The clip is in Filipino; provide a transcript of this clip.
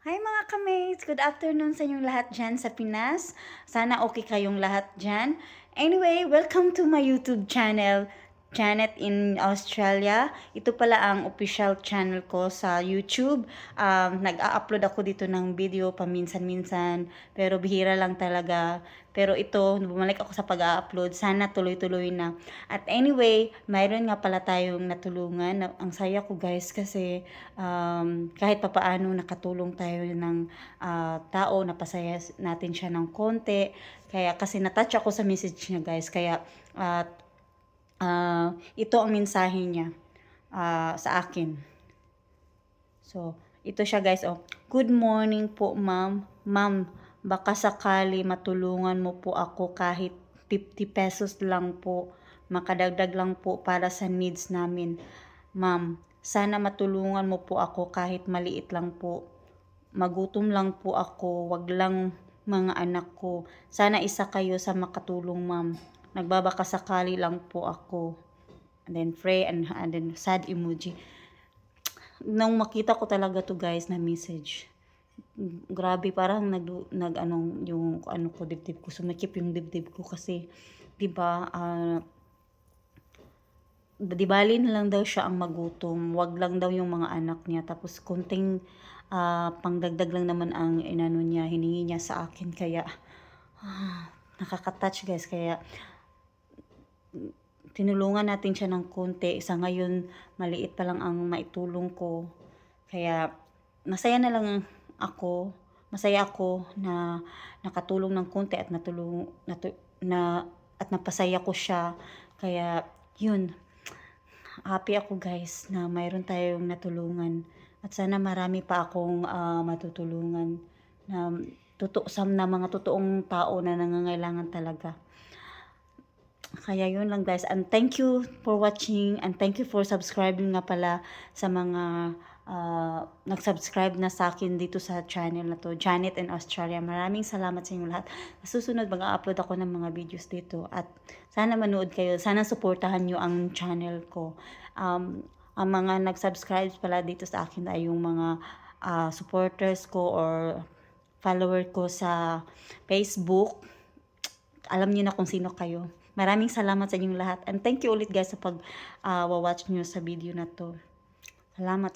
Hi mga kamates! Good afternoon sa inyong lahat dyan sa Pinas. Sana okay kayong lahat dyan. Anyway, welcome to my YouTube channel, Janet in Australia. Ito pala ang official channel ko sa YouTube. Nag-a-upload ako dito ng video paminsan-minsan, pero bihira lang talaga. Pero ito, bumalik ako sa pag-a-upload. Sana tuloy-tuloy na. At anyway, mayroon nga pala tayong natulungan. Ang saya ko guys kasi kahit papaano nakatulong tayo ng tao, napasaya natin siya ng konti. Kaya kasi natouch ako sa message niya guys. Kaya ito ang mensahe niya sa akin. So, ito siya guys. Oh. Good morning po ma'am. Ma'am, baka sakali matulungan mo po ako kahit 50 pesos lang po. Makadagdag lang po para sa needs namin. Ma'am, sana matulungan mo po ako kahit maliit lang po. Magutom lang po ako, wag lang mga anak ko. Sana isa kayo sa makatulong ma'am. Nagbabaka sakali lang po ako. And then pray and then sad emoji. Nang makita ko talaga to guys na message, grabe parang yung ano ko dibdib ko, sumikip yung dibdib ko kasi 'di ba di bali na lang daw siya ang magutom, wag lang daw yung mga anak niya, tapos konting pangdagdag lang naman ang inano niya, hiningi niya sa akin, kaya nakaka-touch guys. Kaya tinulungan natin siya ng konti. Sa ngayon, maliit pa lang ang maitulong ko. Kaya, masaya na lang ako. Masaya ako na nakatulong ng konti at at napasaya ko siya. Kaya, yun. Happy ako guys na mayroon tayong natulungan. At sana marami pa akong matutulungan na sa mga totoong tao na nangangailangan talaga. Kaya yun lang guys, and thank you for watching, and thank you for subscribing nga pala sa mga nag-subscribe na sa akin dito sa channel na to, Janet in Australia. Maraming salamat sa inyo lahat. Susunod mag-upload ako ng mga videos dito, at sana manood kayo, sana suportahan nyo ang channel ko. Ang mga nag-subscribe pala dito sa akin ay yung mga supporters ko or follower ko sa Facebook. Alam niyo na kung sino kayo. Maraming salamat sa inyong lahat. And thank you ulit guys sa pag-watch nyo sa video na to. Salamat.